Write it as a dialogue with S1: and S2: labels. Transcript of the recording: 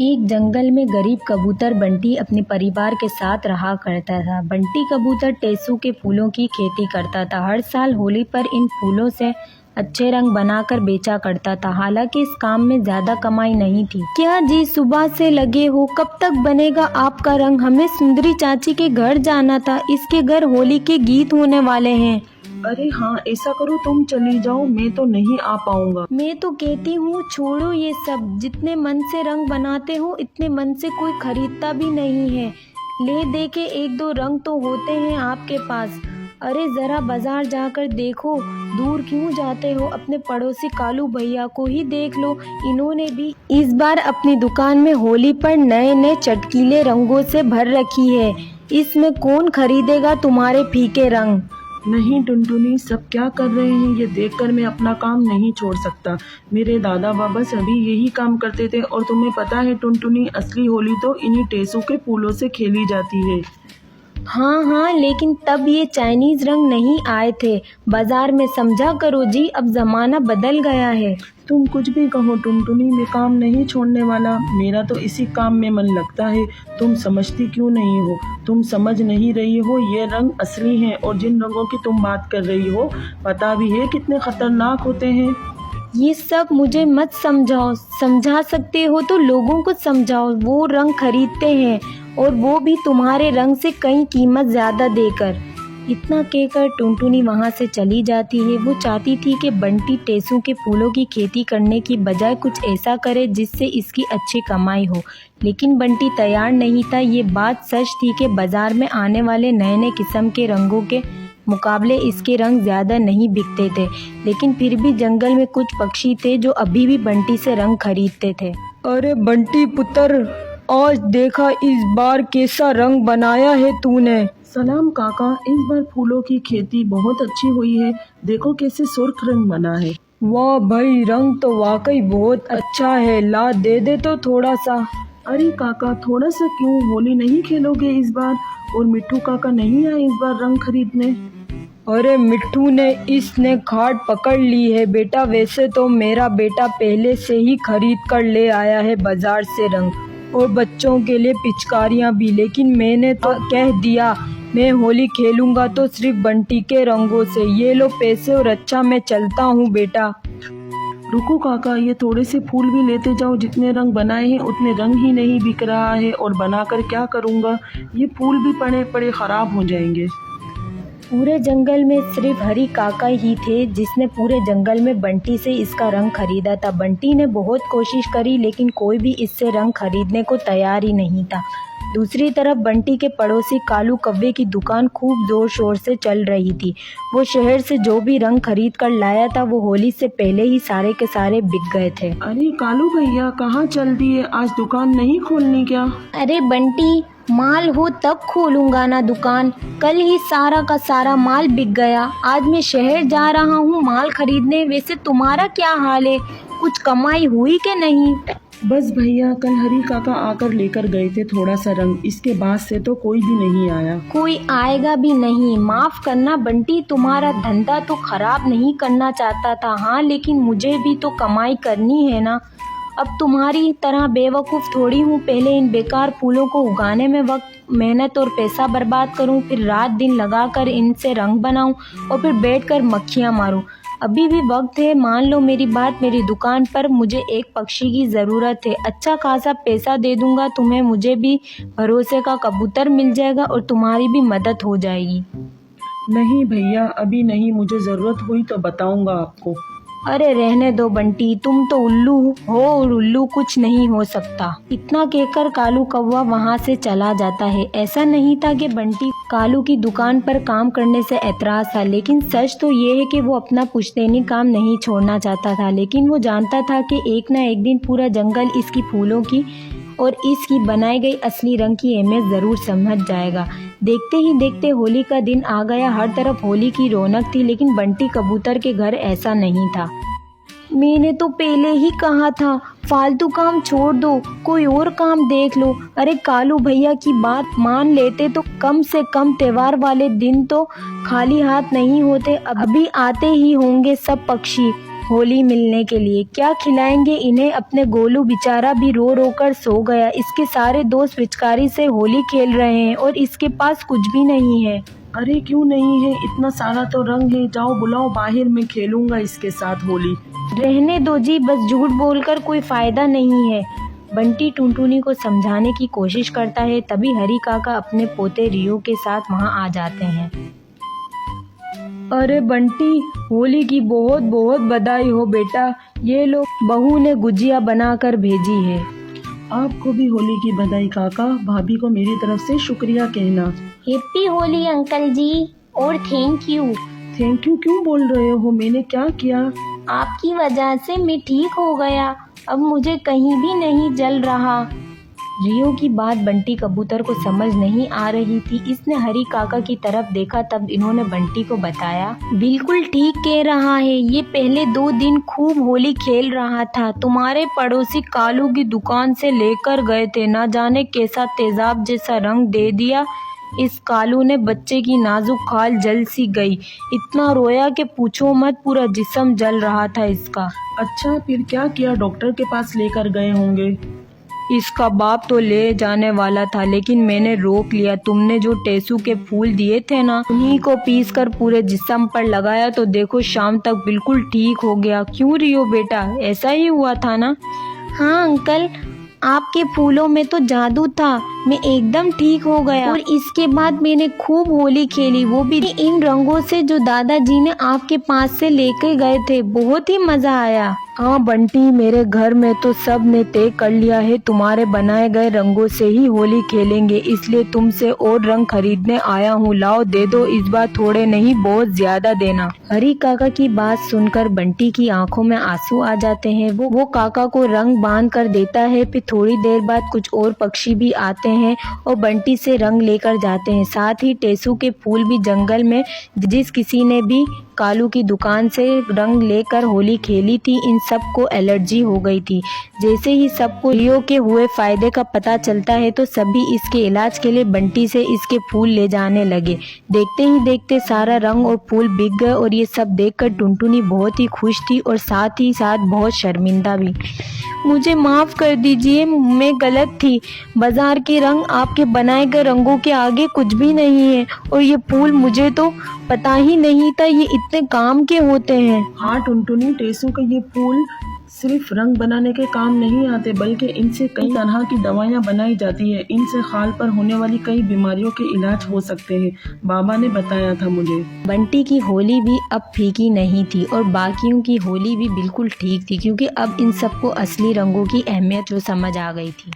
S1: एक जंगल में गरीब कबूतर बंटी अपने परिवार के साथ रहा करता था। बंटी कबूतर टेसू के फूलों की खेती करता था। हर साल होली पर इन फूलों से अच्छे रंग बनाकर बेचा करता था। हालांकि इस काम में ज्यादा कमाई नहीं थी। क्या जी सुबह से लगे हो, कब तक बनेगा आपका रंग? हमें सुंदरी चाची के घर जाना था, इसके घर होली के गीत होने वाले हैं।
S2: अरे हाँ, ऐसा करो तुम चली जाओ, मैं तो नहीं आ पाऊंगा।
S1: मैं तो कहती हूँ छोड़ो ये सब। जितने मन से रंग बनाते हो इतने मन से कोई खरीदता भी नहीं है। ले दे के एक दो रंग तो होते हैं आपके पास। अरे जरा बाजार जाकर देखो, दूर क्यों जाते हो? अपने पड़ोसी कालू भैया को ही देख लो, इन्होंने भी इस बार अपनी दुकान में होली पर नए नए चटकीले रंगों से भर रखी है। इसमें कौन खरीदेगा तुम्हारे फीके रंग?
S2: नहीं टुनटुनी, सब क्या कर रहे हैं ये देखकर मैं अपना काम नहीं छोड़ सकता। मेरे दादा बाबा सभी यही काम करते थे और तुम्हें पता है टुनटुनी, असली होली तो इन्हीं टेसू के फूलों से खेली जाती है।
S1: हाँ, लेकिन तब ये चाइनीज रंग नहीं आए थे बाजार में, समझा करो जी, अब जमाना बदल गया है।
S2: तुम कुछ भी कहो टुनटुनी, मैं काम नहीं छोड़ने वाला। मेरा तो इसी काम में मन लगता है। तुम समझती क्यों नहीं हो? तुम समझ नहीं रही हो, ये रंग असली हैं और जिन रंगों की तुम बात कर रही हो पता भी है कितने खतरनाक होते हैं।
S1: ये सब मुझे मत समझाओ, समझा सकते हो तो लोगों को समझाओ। वो रंग खरीदते हैं और वो भी तुम्हारे रंग से कई कीमत ज्यादा देकर। इतना कहकर टुनटुनी वहाँ से चली जाती है। वो चाहती थी कि बंटी टेसू के फूलों की खेती करने की बजाय कुछ ऐसा करे जिससे इसकी अच्छी कमाई हो, लेकिन बंटी तैयार नहीं था। ये बात सच थी कि बाजार में आने वाले नए नए किस्म के रंगों के मुकाबले इसके रंग ज्यादा नहीं बिकते थे, लेकिन फिर भी जंगल में कुछ पक्षी थे जो अभी भी बंटी से रंग खरीदते थे।
S3: अरे बंटी पुत्र, आज देखा इस बार कैसा रंग बनाया है तूने।
S2: सलाम काका, इस बार फूलों की खेती बहुत अच्छी हुई है। देखो कैसे सुर्ख रंग बना है।
S3: वाह भाई, रंग तो वाकई बहुत अच्छा है। ला दे दे तो थोड़ा सा।
S2: अरे काका, थोड़ा सा क्यों? होली नहीं खेलोगे इस बार? और मिट्टू काका नहीं आए इस बार रंग खरीदने?
S3: अरे मिट्टू ने इसने खाट पकड़ ली है बेटा। वैसे तो मेरा बेटा पहले से ही खरीद कर ले आया है बाजार से रंग और बच्चों के लिए पिचकारियां भी, लेकिन मैंने तो कह दिया मैं होली खेलूंगा तो सिर्फ बंटी के रंगों से। ये लो पैसे और अच्छा मैं चलता हूँ बेटा।
S2: रुको काका, ये थोड़े से फूल भी लेते जाओ। जितने रंग बनाए हैं उतने रंग ही नहीं बिक रहा है और बनाकर क्या करूँगा? ये फूल भी पड़े पड़े खराब हो जाएंगे।
S1: पूरे जंगल में सिर्फ हरी काका ही थे जिसने पूरे जंगल में बंटी से इसका रंग खरीदा था। बंटी ने बहुत कोशिश करी लेकिन कोई भी इससे रंग खरीदने को तैयार ही नहीं था। दूसरी तरफ बंटी के पड़ोसी कालू कव्वे की दुकान खूब जोर शोर से चल रही थी। वो शहर से जो भी रंग खरीद कर लाया था वो होली से पहले ही सारे के सारे बिक गए थे।
S2: अरे कालू भैया, कहाँ चल दिए? आज दुकान नहीं खोलनी क्या?
S1: अरे बंटी, माल हो तब खोलूंगा ना दुकान। कल ही सारा का सारा माल बिक गया। आज मैं शहर जा रहा हूँ माल खरीदने। वैसे तुम्हारा क्या हाल है? कुछ कमाई हुई कि नहीं?
S2: बस भैया, कल हरी काका आकर लेकर गए थे थोड़ा सा रंग, इसके बाद से तो कोई भी नहीं आया।
S1: कोई आएगा भी नहीं। माफ करना बंटी, तुम्हारा धंधा तो खराब नहीं करना चाहता था। हाँ, लेकिन मुझे भी तो कमाई करनी है ना। अब तुम्हारी तरह बेवकूफ़ थोड़ी हूँ। पहले इन बेकार फूलों को उगाने में वक्त, मेहनत और पैसा बर्बाद करूँ, फिर रात दिन लगाकर इनसे रंग बनाऊँ और फिर बैठकर मक्खियाँ मारूँ। अभी भी वक्त है, मान लो मेरी बात। मेरी दुकान पर मुझे एक पक्षी की ज़रूरत है। अच्छा खासा पैसा दे दूंगा तुम्हें। मुझे भी भरोसे का कबूतर मिल जाएगा और तुम्हारी भी मदद हो जाएगी।
S2: नहीं भैया, अभी नहीं। मुझे ज़रूरत हुई तो बताऊंगा आपको।
S1: अरे रहने दो बंटी, तुम तो उल्लू हो और उल्लू कुछ नहीं हो सकता। इतना कहकर कालू कौवा वहाँ से चला जाता है। ऐसा नहीं था कि बंटी कालू की दुकान पर काम करने से ऐतराज था, लेकिन सच तो ये है कि वो अपना पुश्तैनी काम नहीं छोड़ना चाहता था। लेकिन वो जानता था कि एक ना एक दिन पूरा जंगल इसकी फूलों की और इसकी बनाई गई असली रंग की अहमियत ज़रूर समझ जाएगा। देखते ही देखते होली का दिन आ गया। हर तरफ होली की रौनक थी, लेकिन बंटी कबूतर के घर ऐसा नहीं था। मैंने तो पहले ही कहा था, फालतू काम छोड़ दो, कोई और काम देख लो। अरे कालू भैया की बात मान लेते तो कम से कम त्योहार वाले दिन तो खाली हाथ नहीं होते। अभी आते ही होंगे सब पक्षी। होली मिलने के लिए। क्या खिलाएंगे इन्हें? अपने गोलू बेचारा भी रो रो कर सो गया। इसके सारे दोस्त पिचकारी से होली खेल रहे हैं और इसके पास कुछ भी नहीं है।
S2: अरे क्यों नहीं है, इतना सारा तो रंग है, जाओ बुलाओ बाहर, मैं खेलूंगा इसके साथ होली।
S1: रहने दो जी, बस झूठ बोलकर कोई फायदा नहीं है। बंटी टुनटुनी को समझाने की कोशिश करता है, तभी हरी काका अपने पोते रियो के साथ वहां आ जाते हैं।
S3: अरे बंटी, होली की बहुत बहुत बधाई हो बेटा। ये लो, बहू ने गुजिया बनाकर भेजी है।
S2: आपको भी होली की बधाई काका, भाभी को मेरी तरफ से शुक्रिया कहना।
S1: हैप्पी होली अंकल जी, और थैंक यू।
S2: थैंक यू क्यों बोल रहे हो, मैंने क्या किया?
S1: आपकी वजह से मैं ठीक हो गया, अब मुझे कहीं भी नहीं जल रहा। रियो की बात बंटी कबूतर को समझ नहीं आ रही थी। इसने हरी काका की तरफ देखा, तब इन्होंने बंटी को बताया, बिल्कुल ठीक कह रहा है, ये पहले 2 दिन खूब होली खेल रहा था। तुम्हारे पड़ोसी कालू की दुकान से लेकर गए थे, ना जाने कैसा तेजाब जैसा रंग दे दिया। इस कालू ने बच्चे की नाजुक खाल जल सी गई, इतना रोया कि पूछो मत, पूरा जिस्म जल रहा था इसका।
S2: अच्छा फिर क्या किया, डॉक्टर के पास लेकर गए होंगे?
S3: इसका बाप तो ले जाने वाला था, लेकिन मैंने रोक लिया। तुमने जो टेसू के फूल दिए थे ना, उन्हीं को पीस कर पूरे जिस्म पर लगाया तो देखो शाम तक बिल्कुल ठीक हो गया। क्यों रियो बेटा, ऐसा ही हुआ था ना? हाँ अंकल, आपके फूलों में तो जादू था, मैं एकदम ठीक हो गया। और इसके बाद मैंने खूब होली खेली, वो भी इन रंगों से जो दादाजी ने आपके पास से लेके गए थे। बहुत ही मजा आया। हाँ बंटी, मेरे घर में तो सब ने तय कर लिया है, तुम्हारे बनाए गए रंगों से ही होली खेलेंगे, इसलिए तुमसे और रंग खरीदने आया हूँ। लाओ दे दो, इस बार थोड़े नहीं बहुत ज्यादा देना।
S1: हरी काका की बात सुनकर बंटी की आंखों में आंसू आ जाते हैं। वो काका को रंग बांध कर देता है। फिर थोड़ी देर बाद कुछ और पक्षी भी आते हैं और बंटी से रंग लेकर जाते हैं। साथ ही टेसू के फूल भी जंगल में जिस किसी ने भी कालू की दुकान से रंग लेकर होली खेली थी, इन सबको एलर्जी हो गई थी। जैसे ही सबको रियो के हुए फायदे का पता चलता है तो सभी इसके इलाज के लिए बंटी से इसके फूल ले जाने लगे। देखते ही देखते सारा रंग और फूल बिक गए और ये सब देखकर टुनटुनी बहुत ही खुश थी और साथ ही साथ बहुत शर्मिंदा भी। मुझे माफ़ कर दीजिए, मैं गलत थी। बाजार के रंग आपके बनाए गए रंगों के आगे कुछ भी नहीं है, और ये फूल मुझे तो पता ही नहीं था ये इतने काम के होते हैं।
S2: हाँ टुनटुनी, टेसू के ये फूल सिर्फ रंग बनाने के काम नहीं आते, बल्कि इनसे कई तरह की दवाइयाँ बनाई जाती है। इनसे खाल पर होने वाली कई बीमारियों के इलाज हो सकते हैं, बाबा ने बताया था मुझे।
S1: बंटी की होली भी अब फीकी नहीं थी और बाकियों की होली भी बिल्कुल ठीक थी, क्योंकि अब इन सबको असली रंगों की अहमियत जो समझ आ गई थी।